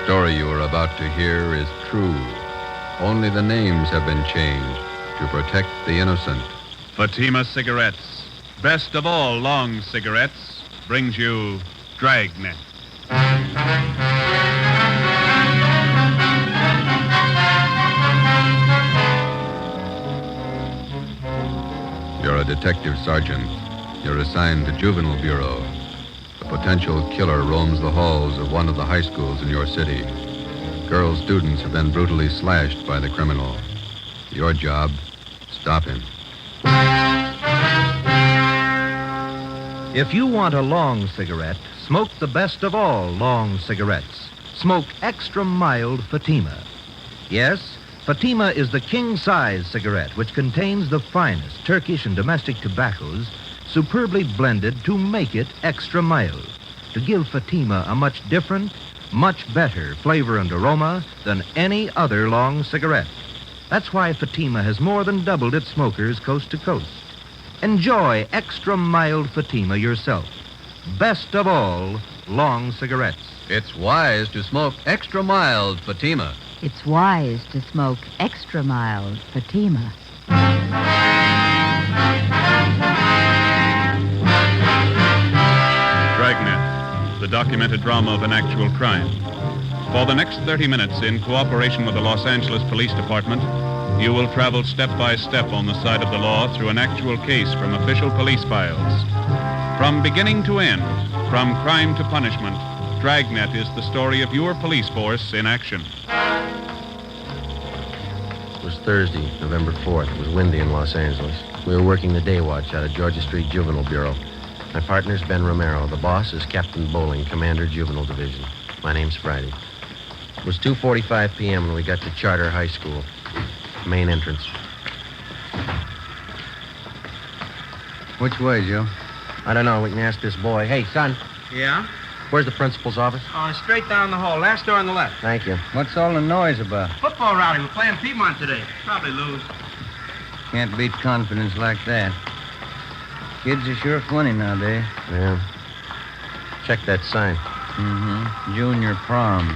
story you are about to hear is true. Only the names have been changed to protect the innocent. Fatima Cigarettes, best of all long cigarettes, brings you Dragnet. You're a detective sergeant. You're assigned to Juvenile Bureau. A potential killer roams the halls of one of the high schools in your city. Girl students have been brutally slashed by the criminal. Your job, stop him. If you want a long cigarette, smoke the best of all long cigarettes. Smoke extra mild Fatima. Yes, Fatima is the king-size cigarette which contains the finest Turkish and domestic tobaccos superbly blended to make it extra mild, to give Fatima a much different, much better flavor and aroma than any other long cigarette. That's why Fatima has more than doubled its smokers coast to coast. Enjoy extra mild Fatima yourself. Best of all long cigarettes. It's wise to smoke extra mild Fatima. It's wise to smoke extra mild Fatima. Dragnet, the documented drama of an actual crime. For the next 30 minutes, in cooperation with the Los Angeles Police Department, you will travel step by step on the side of the law through an actual case from official police files. From beginning to end, from crime to punishment, Dragnet is the story of your police force in action. It was Thursday, November 4th. It was windy in Los Angeles. We were working the day watch out of Georgia Street Juvenile Bureau. My partner's Ben Romero. The boss is Captain Bowling, Commander Juvenile Division. My name's Friday. It was 2:45 p.m. when we got to Charter High School. Main entrance. Which way, Joe? I don't know. We can ask this boy. Hey, son, Yeah? where's the principal's office? Straight down the hall. Last door on the left. Thank you. What's all the noise about? Football rally. We're playing Piedmont today. Probably lose. Can't beat confidence like that. Kids are sure funny nowadays. Yeah. Check that sign. Mm-hmm. Junior prom.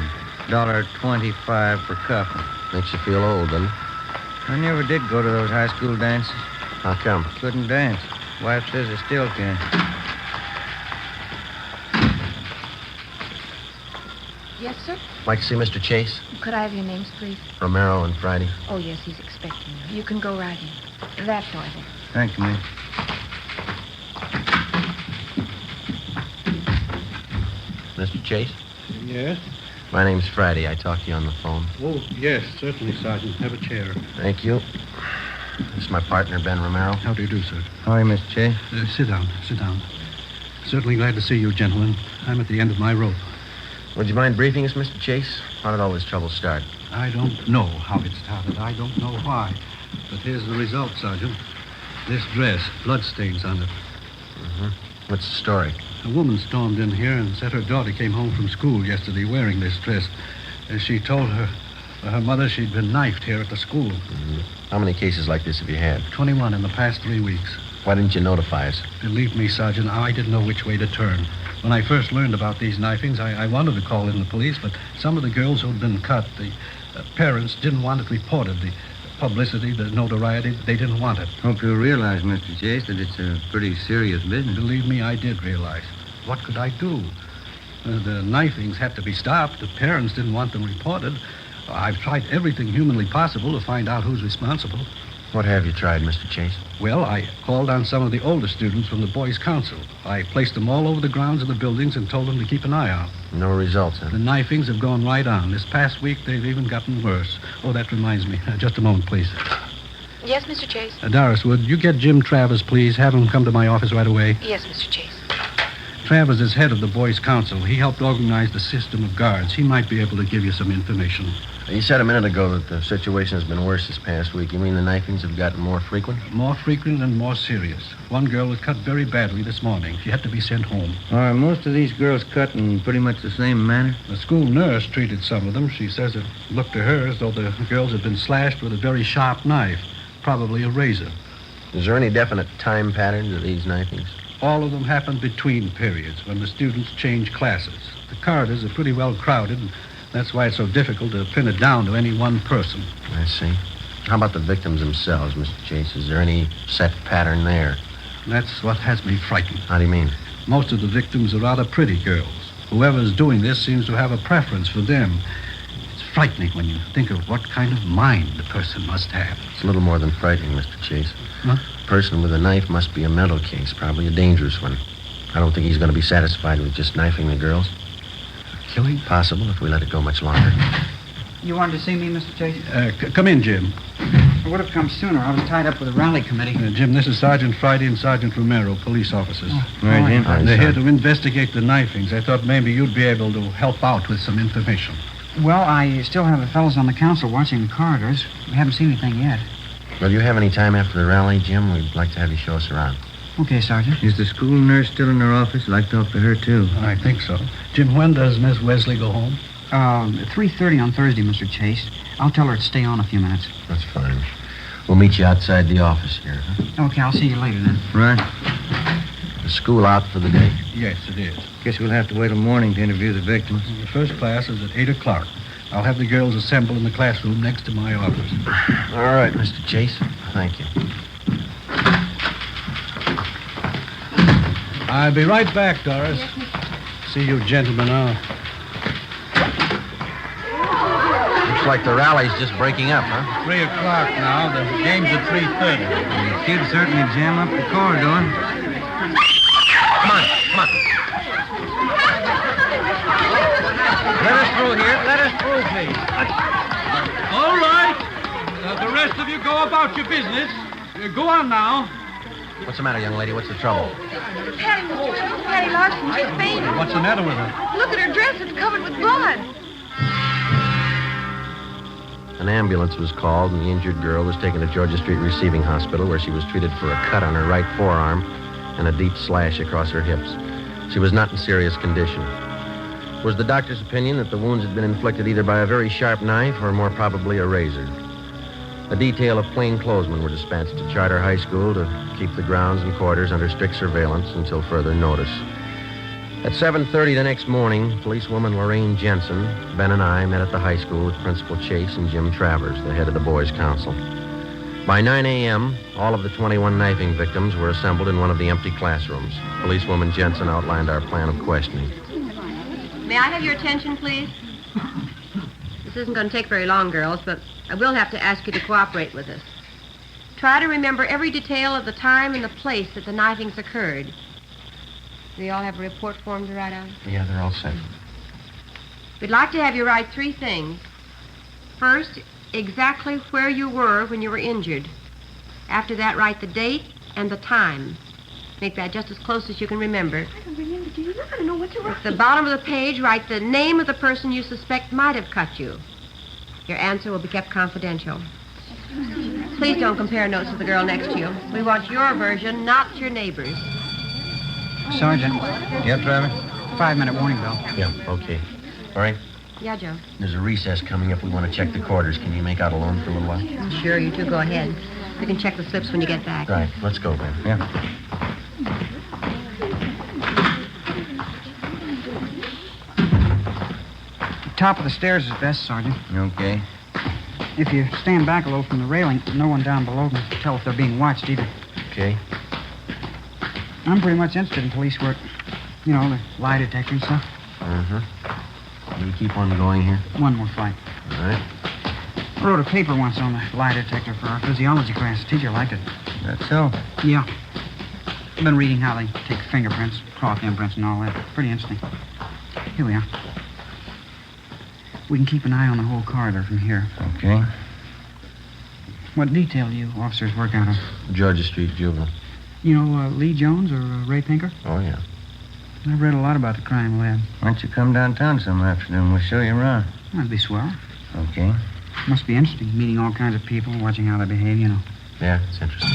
$1.25 for coffee. Makes you feel old, doesn't it? I never did go to those high school dances. How come? Couldn't dance. Wife says I still can. Yes, sir? Like to see Mr. Chase? Could I have your names, please? Romero and Friday. Oh, yes, he's expecting you. You can go right in. That door there. Thank you, ma'am. Mr. Chase? Yes? My name's Friday. I talked to you on the phone. Oh, yes, certainly, Sergeant. Have a chair. Thank you. This is my partner, Ben Romero. How do you do, sir? Howdy, Mr. Chase. Sit down, sit down. Certainly glad to see you, gentlemen. I'm at the end of my rope. Would you mind briefing us, Mr. Chase? How did all this trouble start? I don't know how it started. I don't know why. But here's the result, Sergeant. This dress, bloodstains on it. Mm-hmm. What's the story? A woman stormed in here and said her daughter came home from school yesterday wearing this dress. As she told her mother she'd been knifed here at the school. Mm-hmm. How many cases like this have you had? 21 in the past 3 weeks. Why didn't you notify us? Believe me, Sergeant, I didn't know which way to turn. When I first learned about these knifings, I wanted to call in the police, but some of the girls who'd been cut, the parents didn't want it reported. The publicity, the notoriety, they didn't want it. Hope you realize, Mr. Chase, that it's a pretty serious business. Believe me, I did realize. What could I do? The knifings had to be stopped. The parents didn't want them reported. I've tried everything humanly possible to find out who's responsible. What have you tried, Mr. Chase? Well, I called on some of the older students from the Boys' Council. I placed them all over the grounds of the buildings and told them to keep an eye out. No results, huh? The knifings have gone right on. This past week, they've even gotten worse. Oh, that reminds me. Just a moment, please. Yes, Mr. Chase? Doris, would you get Jim Travers, please? Have him come to my office right away. Yes, Mr. Chase. Travers is head of the Boys' Council. He helped organize the system of guards. He might be able to give you some information. You said a minute ago that the situation has been worse this past week. You mean the knifings have gotten more frequent? More frequent and more serious. One girl was cut very badly this morning. She had to be sent home. Are most of these girls cut in pretty much the same manner? The school nurse treated some of them. She says it looked to her as though the girls had been slashed with a very sharp knife, probably a razor. Is there any definite time pattern to these knifings? All of them happen between periods when the students change classes. The corridors are pretty well crowded, That's why it's so difficult to pin it down to any one person. I see. How about the victims themselves, Mr. Chase? Is there any set pattern there? That's what has me frightened. How do you mean? Most of the victims are rather pretty girls. Whoever's doing this seems to have a preference for them. It's frightening when you think of what kind of mind the person must have. It's a little more than frightening, Mr. Chase. Huh? A person with a knife must be a mental case, probably a dangerous one. I don't think he's going to be satisfied with just knifing the girls. Killing? Possible if we let it go much longer. You wanted to see me, Mr. Chase? Come in, Jim. I would have come sooner. I was tied up with a rally committee. Jim, this is Sergeant Friday and Sergeant Romero, police officers. Right, Jim. Hi, They're here Sergeant. to investigate the knifings. I thought maybe you'd be able to help out with some information. Well, I still have the fellows on the council watching the corridors. We haven't seen anything yet. Well, do you have any time after the rally, Jim? We'd like to have you show us around. Okay, Sergeant. Is the school nurse still in her office? I'd like to talk to her, too. I think so. Jim, when does Miss Wesley go home? 3:30 on Thursday, Mr. Chase. I'll tell her to stay on a few minutes. That's fine. We'll meet you outside the office here, huh? Okay, I'll see you later then. Right. Is school out for the day? Yes, it is. Guess we'll have to wait till morning to interview the victims. The first class is at 8 o'clock. I'll have the girls assemble in the classroom next to my office. All right, Mr. Chase. Thank you. I'll be right back, Doris. See you gentlemen out. Looks like the rally's just breaking up, huh? 3 o'clock now. The game's at 3:30. The kids certainly jam up the corridor. Come on, come on. Let us through here. Let us through, please. All right. The rest of you go about your business. Go on now. What's the matter, young lady? What's the trouble? Patty Larson, she's fainted. What's the matter with her? Look at her dress. It's covered with blood. An ambulance was called, and the injured girl was taken to Georgia Street Receiving Hospital, where she was treated for a cut on her right forearm and a deep slash across her hips. She was not in serious condition. It was the doctor's opinion that the wounds had been inflicted either by a very sharp knife or more probably a razor. A detail of plainclothesmen were dispatched to Charter High School to keep the grounds and quarters under strict surveillance until further notice. At 7:30 the next morning, policewoman Lorraine Jensen, Ben and I met at the high school with Principal Chase and Jim Travers, the head of the boys' council. By 9 a.m., all of the 21 knifing victims were assembled in one of the empty classrooms. Policewoman Jensen outlined our plan of questioning. May I have your attention, please? This isn't going to take very long, girls, but I will have to ask you to cooperate with us. Try to remember every detail of the time and the place that the knifings occurred. Do you all have a report form to write out? Yeah, they're all set. We'd like to have you write 3 things. First, exactly where you were when you were injured. After that, write the date and the time. Make that just as close as you can remember. I don't remember, do you? I don't know what to write. At the bottom of the page, write the name of the person you suspect might have cut you. Your answer will be kept confidential. Please don't compare notes with the girl next to you. We want your version, not your neighbor's. Sergeant, Yep, Travis? 5-minute warning bell. Yeah, okay. All right, Yeah, Joe. there's a recess coming up. We want to check the quarters. Can you make out alone for a little while? Sure, you two go ahead. You can check the slips when you get back. Right, let's go, Ben. Yeah. Top of the stairs is best, Sergeant. Okay. If you stand back a little from the railing, no one down below can tell if they're being watched either. Okay. I'm pretty much interested in police work. You know, the lie detector and stuff. Mm-hmm. You keep on going here? One more flight. All right. I wrote a paper once on the lie detector for our physiology class. The teacher liked it. That's so. Yeah. I've been reading how they take fingerprints, cloth imprints, and all that. Pretty interesting. Here we are. We can keep an eye on the whole corridor from here. Okay. What detail do you officers work out of? Georgia Street Juvenile. You know Lee Jones or Ray Pinker? Oh, yeah. I've read a lot about the crime lab. Why don't you come downtown some afternoon? We'll show you around. That'd be swell. Okay. Must be interesting, meeting all kinds of people, watching how they behave, you know. Yeah, it's interesting.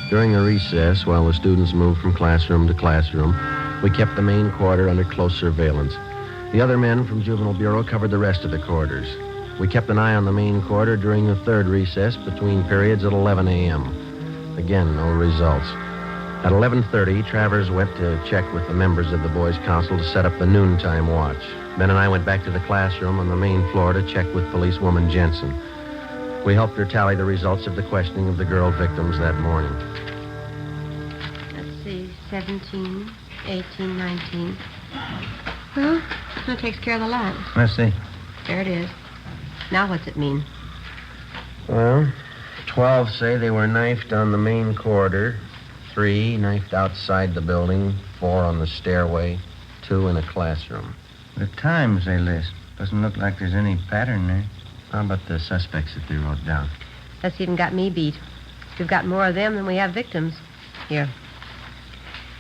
During the recess, while the students moved from classroom to classroom, we kept the main quarter under close surveillance. The other men from Juvenile Bureau covered the rest of the quarters. We kept an eye on the main quarter during the third recess between periods at 11 a.m. Again, no results. At 11:30, Travers went to check with the members of the boys' council to set up the noontime watch. Ben and I went back to the classroom on the main floor to check with policewoman Jensen. We helped her tally the results of the questioning of the girl victims that morning. Let's see, 17, 18, 19. Well, that takes care of the lot. Let's see. There it is. Now what's it mean? Well, 12 say they were knifed on the main corridor, 3 knifed outside the building, 4 on the stairway, 2 in a classroom. The times they list. Doesn't look like there's any pattern there. How about the suspects that they wrote down? That's even got me beat. We've got more of them than we have victims. Here.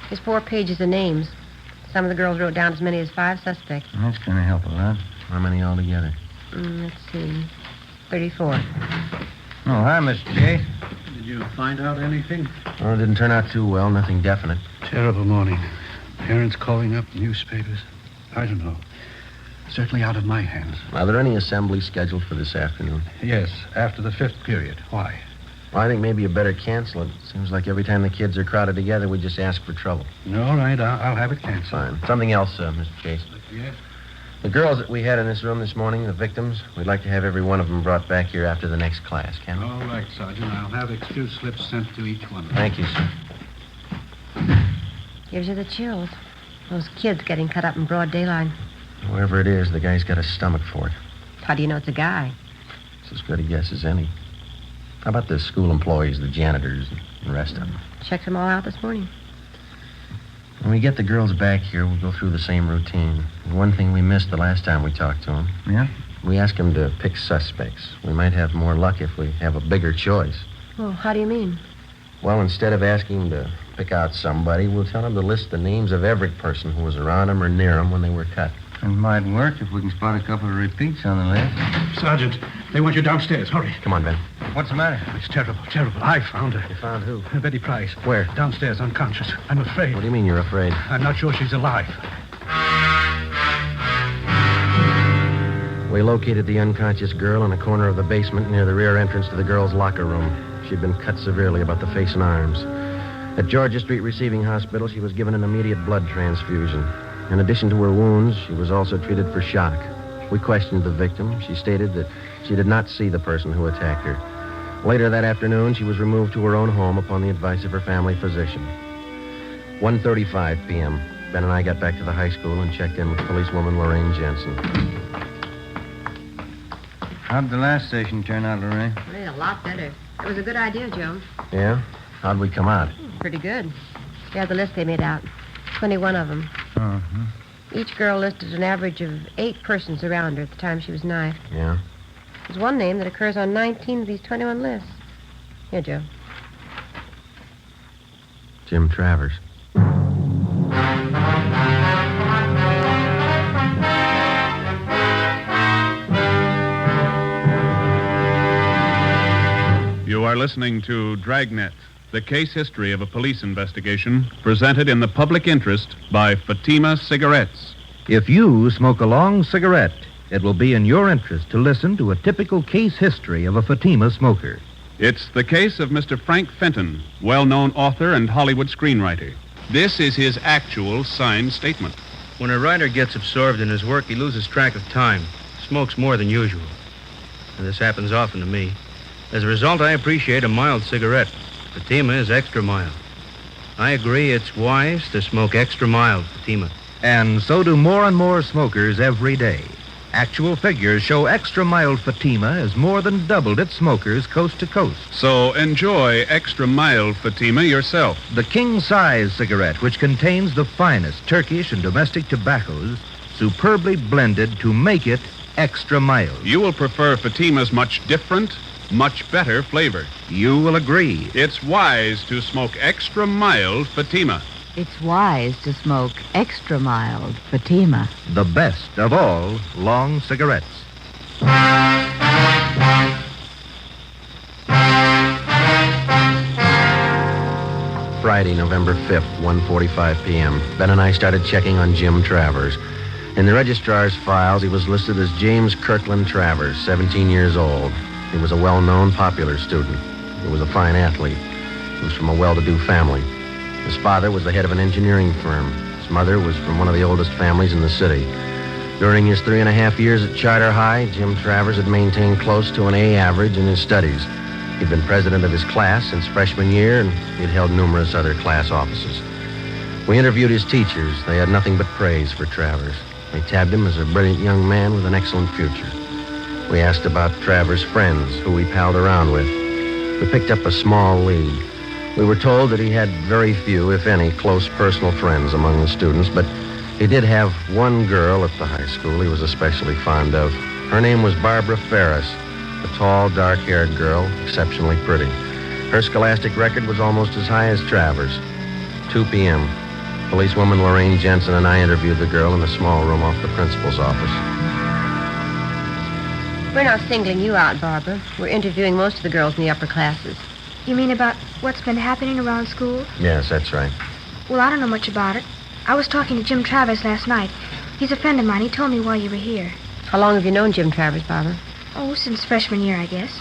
There's 4 pages of names. Some of the girls wrote down as many as 5 suspects. That's going to help a lot. How many altogether? Let's see. 34. Oh, hi, Mr. J. Did you find out anything? Well, it didn't turn out too well. Nothing definite. Terrible morning. Parents calling up, newspapers. I don't know. Certainly out of my hands. Are there any assemblies scheduled for this afternoon? Yes, after the 5th period. Why? Well, I think maybe you better cancel it. Seems like every time the kids are crowded together, we just ask for trouble. All right, I'll have it canceled. Fine. Something else, Mr. Chase. Yes? The girls that we had in this room this morning, the victims, we'd like to have every one of them brought back here after the next class, can we? All right, Sergeant. I'll have excuse slips sent to each one. Thank you, sir. Gives you the chills. Those kids getting cut up in broad daylight. Whoever it is, the guy's got a stomach for it. How do you know it's a guy? It's as good a guess as any. How about the school employees, the janitors, and the rest of them? Checked them all out this morning. When we get the girls back here, we'll go through the same routine. One thing we missed the last time we talked to them. Yeah? We asked them to pick suspects. We might have more luck if we have a bigger choice. Well, how do you mean? Well, instead of asking them to pick out somebody, we'll tell them to list the names of every person who was around them or near them when they were cut. It might work if we can spot a couple of repeats on the list. Sergeant, they want you downstairs. Hurry. Come on, Ben. What's the matter? It's terrible, terrible. I found her. You found who? Betty Price. Where? Downstairs, unconscious. I'm afraid. What do you mean you're afraid? I'm not sure she's alive. We located the unconscious girl in a corner of the basement near the rear entrance to the girls' locker room. She'd been cut severely about the face and arms. At Georgia Street Receiving Hospital, she was given an immediate blood transfusion. In addition to her wounds, she was also treated for shock. We questioned the victim. She stated that she did not see the person who attacked her. Later that afternoon, she was removed to her own home upon the advice of her family physician. 1:35 p.m., Ben and I got back to the high school and checked in with policewoman Lorraine Jensen. How'd the last station turn out, Lorraine? Really, a lot better. It was a good idea, Joe. Yeah? How'd we come out? Pretty good. You have the list they made out. 21 of them. Uh-huh. Each girl listed an average of 8 persons around her at the time she was knifed. Yeah? There's one name that occurs on 19 of these 21 lists. Here, Joe. Jim Travers. You are listening to Dragnet, the case history of a police investigation presented in the public interest by Fatima Cigarettes. If you smoke a long cigarette, it will be in your interest to listen to a typical case history of a Fatima smoker. It's the case of Mr. Frank Fenton, well-known author and Hollywood screenwriter. This is his actual signed statement. When a writer gets absorbed in his work, he loses track of time, smokes more than usual. And this happens often to me. As a result, I appreciate a mild cigarette. Fatima is extra mild. I agree it's wise to smoke extra mild Fatima. And so do more and more smokers every day. Actual figures show extra mild Fatima has more than doubled its smokers coast to coast. So enjoy extra mild Fatima yourself. The king-size cigarette, which contains the finest Turkish and domestic tobaccos, superbly blended to make it extra mild. You will prefer Fatima's much different, much better flavor. You will agree. It's wise to smoke extra mild Fatima. It's wise to smoke extra mild Fatima. The best of all long cigarettes. Friday, November 5th, 1:45 p.m. Ben and I started checking on Jim Travers. In the registrar's files, he was listed as James Kirkland Travers, 17 years old. He was a well-known, popular student. He was a fine athlete. He was from a well-to-do family. His father was the head of an engineering firm. His mother was from one of the oldest families in the city. During his 3.5 years at Charter High, Jim Travers had maintained close to an A average in his studies. He'd been president of his class since freshman year, and he'd held numerous other class offices. We interviewed his teachers. They had nothing but praise for Travers. They tabbed him as a brilliant young man with an excellent future. We asked about Travers' friends, who he palled around with. We picked up a small lead. We were told that he had very few, if any, close personal friends among the students, but he did have one girl at the high school he was especially fond of. Her name was Barbara Ferris, a tall, dark-haired girl, exceptionally pretty. Her scholastic record was almost as high as Travers. 2 p.m. Policewoman Lorraine Jensen and I interviewed the girl in a small room off the principal's office. We're not singling you out, Barbara. We're interviewing most of the girls in the upper classes. You mean about what's been happening around school? Yes, that's right. Well, I don't know much about it. I was talking to Jim Travers last night. He's a friend of mine. He told me why you were here. How long have you known Jim Travers, Barbara? Oh, since freshman year, I guess.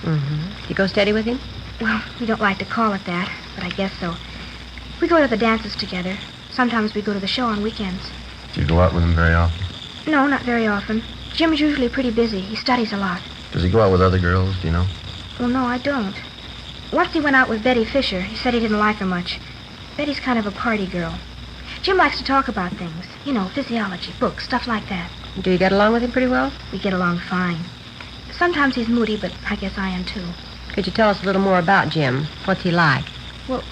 You go steady with him? Well, we don't like to call it that, but I guess so. We go to the dances together. Sometimes we go to the show on weekends. Do you go out with him very often? No, not very often. Jim's usually pretty busy. He studies a lot. Does he go out with other girls, do you know? Well, no, I don't. Once he went out with Betty Fisher. He said he didn't like her much. Betty's kind of a party girl. Jim likes to talk about things. You know, physiology, books, stuff like that. Do you get along with him pretty well? We get along fine. Sometimes he's moody, but I guess I am too. Could you tell us a little more about Jim? What's he like? Well,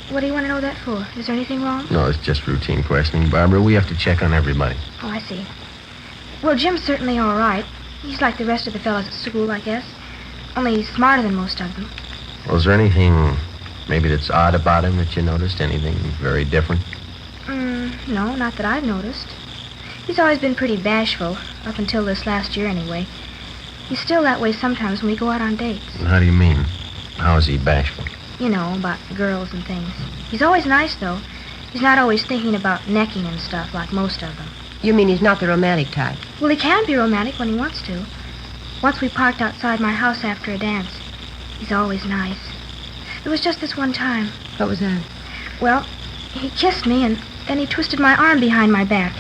what do you want to know that for? Is there anything wrong? No, it's just routine questioning, Barbara. We have to check on everybody. Oh, I see. Well, Jim's certainly all right. He's like the rest of the fellows at school, I guess. Only he's smarter than most of them. Well, is there anything maybe that's odd about him that you noticed? Anything very different? No, not that I've noticed. He's always been pretty bashful, up until this last year anyway. He's still that way sometimes when we go out on dates. How do you mean? How is he bashful? You know, about girls and things. He's always nice, though. He's not always thinking about necking and stuff like most of them. You mean he's not the romantic type? Well, he can be romantic when he wants to. Once we parked outside my house after a dance. He's always nice. There was just this one time. What was that? Well, he kissed me, and then he twisted my arm behind my back.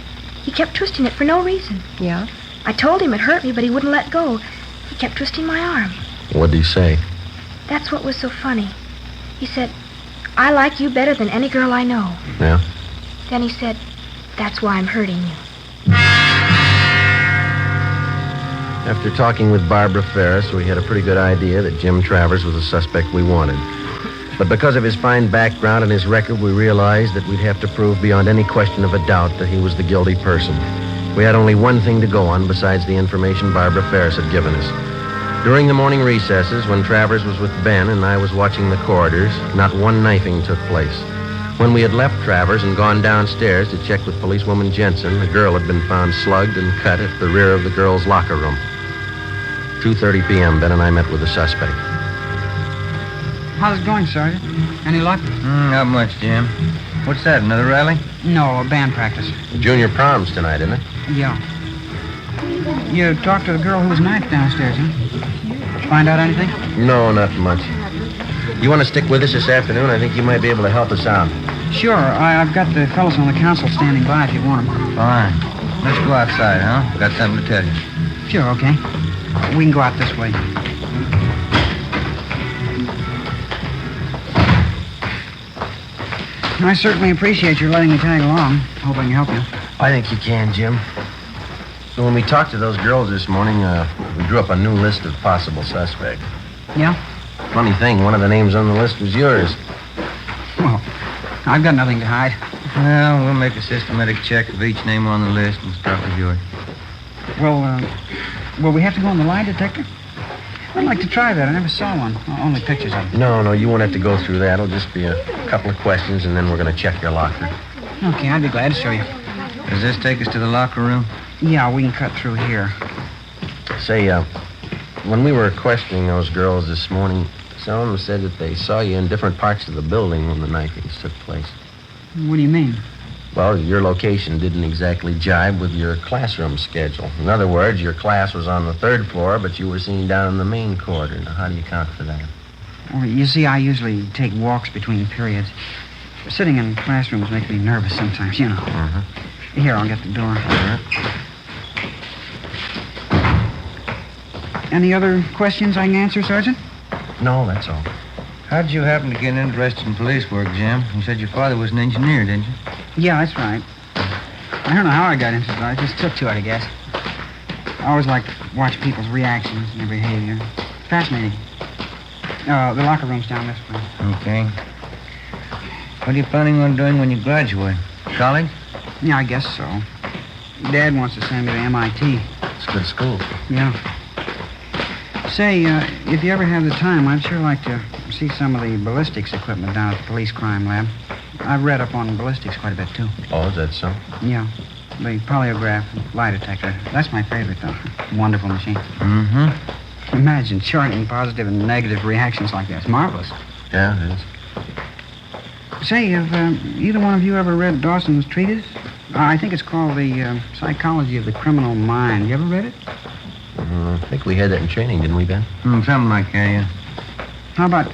He kept twisting it for no reason. Yeah? I told him it hurt me, but he wouldn't let go. He kept twisting my arm. What did he say? That's what was so funny. He said, "I like you better than any girl I know." Yeah? Then he said, "That's why I'm hurting you." After talking with Barbara Ferris, we had a pretty good idea that Jim Travers was the suspect we wanted. But because of his fine background and his record, we realized that we'd have to prove beyond any question of a doubt that he was the guilty person. We had only one thing to go on besides the information Barbara Ferris had given us. During the morning recesses, when Travers was with Ben and I was watching the corridors, not one knifing took place. When we had left Travers and gone downstairs to check with policewoman Jensen, a girl had been found slugged and cut at the rear of the girls' locker room. 2:30 p.m., Ben and I met with the suspect. How's it going, Sergeant? Any luck? Not much, Jim. What's that, another rally? No, a band practice. The junior prom's tonight, isn't it? Yeah. You talked to the girl who was knifed downstairs, huh? Find out anything? No, not much. You want to stick with us this afternoon? I think you might be able to help us out. Sure. I've got the fellows on the council standing by if you want them. Fine. Let's go outside, huh? Got something to tell you. Sure, okay. We can go out this way. I certainly appreciate your letting me tag along. Hope I can help you. I think you can, Jim. So when we talked to those girls this morning, we drew up a new list of possible suspects. Yeah? Funny thing, one of the names on the list was yours. Well, I've got nothing to hide. Well, we'll make a systematic check of each name on the list and start with yours. Well, will we have to go on the lie detector? I'd like to try that. I never saw one. Only pictures of it. No, you won't have to go through that. It'll just be a couple of questions, and then we're going to check your locker. Okay, I'd be glad to show you. Does this take us to the locker room? Yeah, we can cut through here. Say, when we were questioning those girls this morning, some of them said that they saw you in different parts of the building when the knifings took place. What do you mean? Well, your location didn't exactly jibe with your classroom schedule. In other words, your class was on the 3rd floor, but you were seen down in the main corridor. Now, how do you account for that? Well, you see, I usually take walks between periods. Sitting in classrooms makes me nervous sometimes, you know. Here, I'll get the door. Any other questions I can answer, Sergeant? No, that's all. How'd you happen to get interested in police work, Jim? You said your father was an engineer, didn't you? Yeah, that's right. I don't know how I got interested. I just took to it, I guess. I always liked to watch people's reactions and their behavior. Fascinating. The locker room's down this way. Okay. What are you planning on doing when you graduate? College? Yeah, I guess so. Dad wants to send me to MIT. It's a good school. Yeah. Say, if you ever have the time, I'd sure like to see some of the ballistics equipment down at the police crime lab. I've read up on ballistics quite a bit, too. Oh, is that so? Yeah. The polygraph lie detector. That's my favorite, though. Wonderful machine. Imagine charting positive and negative reactions like that. It's marvelous. Yeah, it is. Say, have either one of you ever read Dawson's treatise? I think it's called The Psychology of the Criminal Mind. You ever read it? I think we had that in training, didn't we, Ben? Something like that, yeah. How about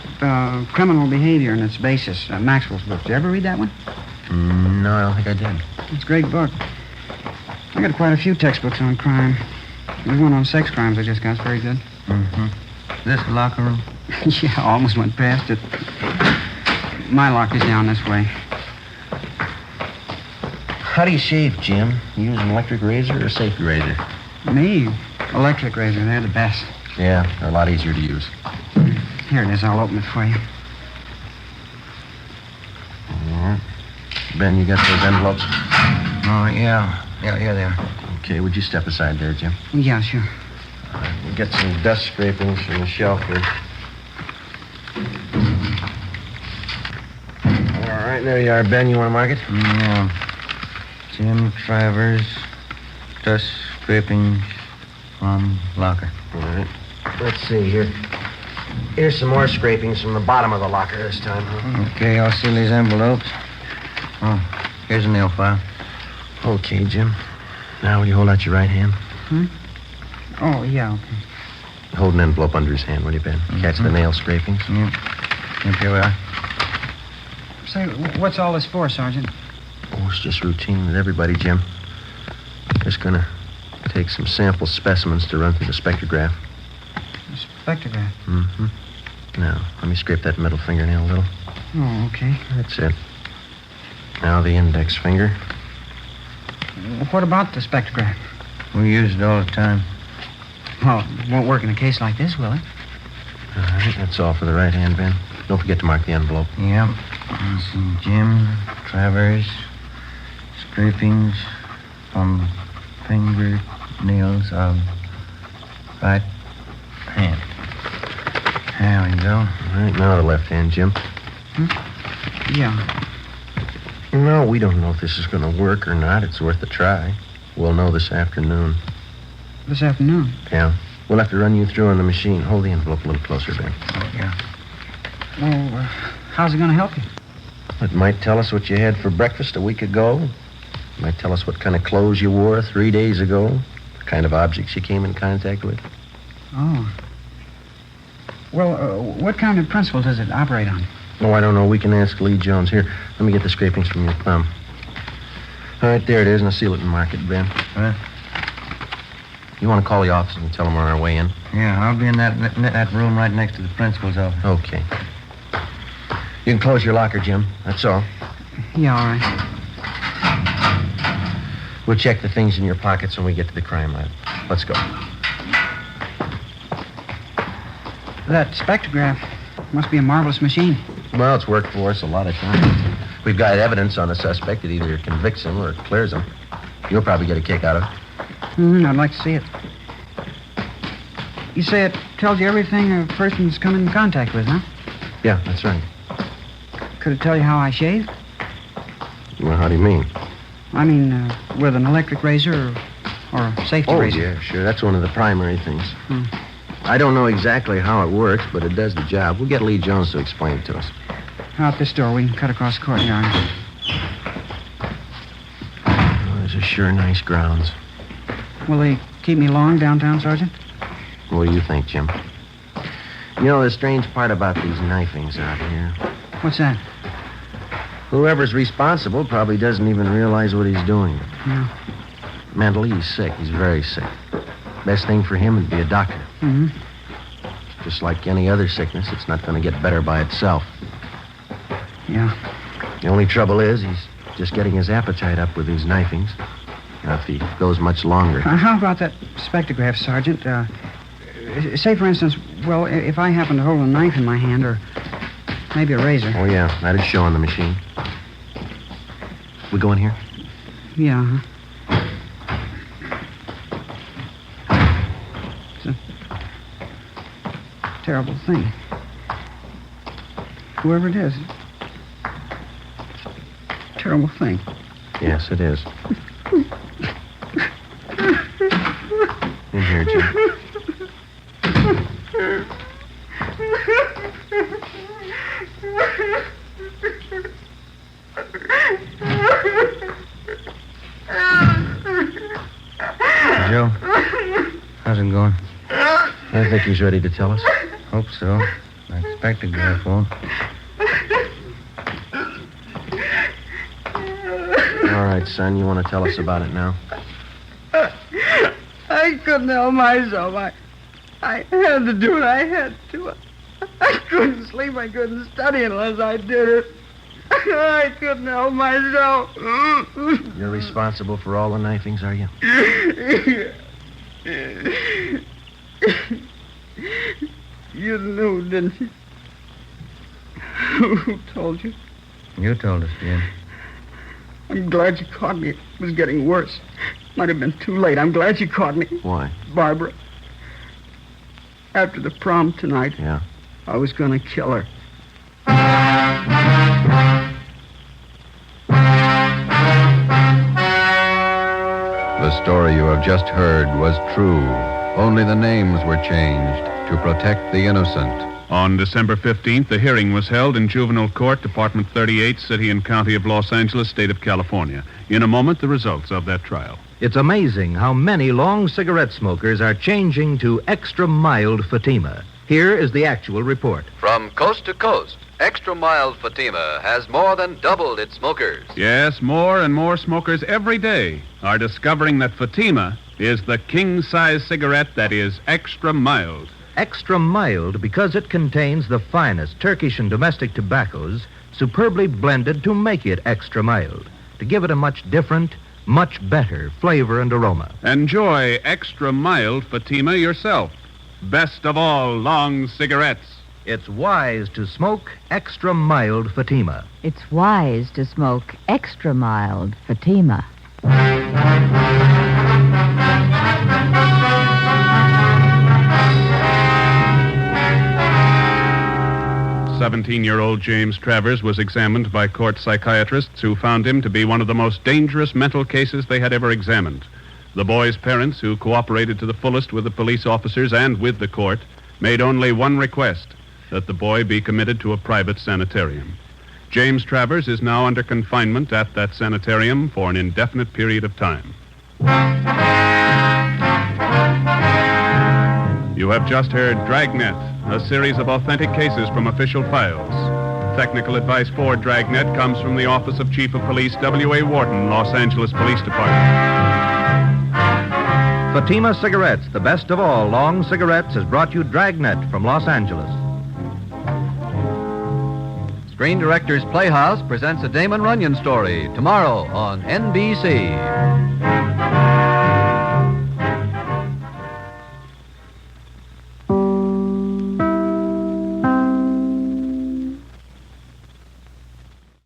Criminal Behavior and Its Basis, Maxwell's book? Did you ever read that one? No, I don't think I did. It's a great book. I got quite a few textbooks on crime. There's one on sex crimes I just got. It's very good. This the locker room? Yeah, I almost went past it. My locker's down this way. How do you shave, Jim? You use an electric razor or a safety razor? Me? Electric razor. They're the best. Yeah, they're a lot easier to use. Here it is. I'll open it for you. All right. Ben, you got those envelopes? Oh, yeah. Yeah, they are. Okay, would you step aside there, Jim? Yeah, sure. We'll get some dust scrapings from the shelf here. All right, there you are, Ben. You want to mark it? Yeah. Jim Travers, dust scrapings from locker. All right. Let's see here. Here's some more scrapings from the bottom of the locker this time, huh? Okay, I'll seal these envelopes. Oh, here's a nail file. Okay, Jim. Now, will you hold out your right hand? Oh, yeah, okay. Hold an envelope under his hand, will you, Ben? Catch the nail scrapings. Yep, here we are. Say, what's all this for, Sergeant? Oh, it's just routine with everybody, Jim. Just gonna take some sample specimens to run through the spectrograph. The spectrograph? Now, let me scrape that middle fingernail a little. Oh, okay. That's it. Now the index finger. What about the spectrograph? We use it all the time. Well, it won't work in a case like this, will it? All right, that's all for the right hand, Ben. Don't forget to mark the envelope. Yep. Some Jim Travers, scrapings from fingernails of right hand. There we go. All right, now the left hand, Jim. Yeah. No, we don't know if this is going to work or not. It's worth a try. We'll know this afternoon. This afternoon? Yeah. We'll have to run you through on the machine. Hold the envelope a little closer, Ben. Oh, yeah. Well, how's it going to help you? It might tell us what you had for breakfast a week ago. It might tell us what kind of clothes you wore 3 days ago. The kind of objects you came in contact with. Oh. Well, what kind of principle does it operate on? Oh, I don't know. We can ask Lee Jones. Here, let me get the scrapings from your thumb. All right, there it is. Now seal it and mark it, Ben. Huh? You want to call the office and tell them we're on our way in? Yeah, I'll be in that room right next to the principal's office. Okay. You can close your locker, Jim. That's all. Yeah, all right. We'll check the things in your pockets when we get to the crime lab. Let's go. That spectrograph must be a marvelous machine. Well, it's worked for us a lot of times. We've got evidence on a suspect that either convicts him or clears him. You'll probably get a kick out of it. I'd like to see it. You say it tells you everything a person's come in contact with, huh? Yeah, that's right. Could it tell you how I shave? Well, how do you mean? I mean, with an electric razor or a safety razor. Oh, yeah, sure. That's one of the primary things. I don't know exactly how it works, but it does the job. We'll get Lee Jones to explain it to us. Out this door. We can cut across the courtyard. Oh, these are sure nice grounds. Will they keep me long downtown, Sergeant? What do you think, Jim? You know, the strange part about these knifings out here... What's that? Whoever's responsible probably doesn't even realize what he's doing. No. Mentally, he's sick. He's very sick. Best thing for him would be a doctor. Mm-hmm. Just like any other sickness, it's not going to get better by itself. Yeah. The only trouble is he's just getting his appetite up with these knifings. Now, if he goes much longer... How about that spectrograph, Sergeant? Say, for instance, well, if I happen to hold a knife in my hand, or maybe a razor. Oh, yeah, that'd show on the machine. We go in here? Yeah, huh? It's a terrible thing. Whoever it is. Terrible thing. Yes, it is. In here, Jim. Joe, how's it going? I think he's ready to tell us. Hope so. I expect the guy won't. All right, son, you want to tell us about it now? I couldn't help myself. I had to do it. I had to. I couldn't sleep. I couldn't study unless I did it. I couldn't help myself. You're responsible for all the knifings, are you? You knew, didn't you? Who told you? You told us, Jim. I'm glad you caught me. It was getting worse. Might have been too late. I'm glad you caught me. Why? Barbara. After the prom tonight, Yeah. I was going to kill her. The story you have just heard was true. Only the names were changed to protect the innocent. On December 15th, the hearing was held in Juvenile Court, Department 38, City and County of Los Angeles, State of California. In a moment, the results of that trial. It's amazing how many long cigarette smokers are changing to extra mild Fatima. Here is the actual report. From coast to coast, Extra Mild Fatima has more than doubled its smokers. Yes, more and more smokers every day are discovering that Fatima is the king-size cigarette that is extra mild. Extra mild because it contains the finest Turkish and domestic tobaccos superbly blended to make it extra mild, to give it a much different, much better flavor and aroma. Enjoy extra mild Fatima yourself. Best of all long cigarettes. It's wise to smoke extra mild Fatima. It's wise to smoke extra mild Fatima. 17-year-old James Travers was examined by court psychiatrists who found him to be one of the most dangerous mental cases they had ever examined. The boy's parents, who cooperated to the fullest with the police officers and with the court, made only one request, that the boy be committed to a private sanitarium. James Travers is now under confinement at that sanitarium for an indefinite period of time. You have just heard Dragnet, a series of authentic cases from official files. Technical advice for Dragnet comes from the Office of Chief of Police W.A. Wharton, Los Angeles Police Department. Fatima Cigarettes, the best of all long cigarettes, has brought you Dragnet from Los Angeles. Screen Directors Playhouse presents a Damon Runyon story tomorrow on NBC.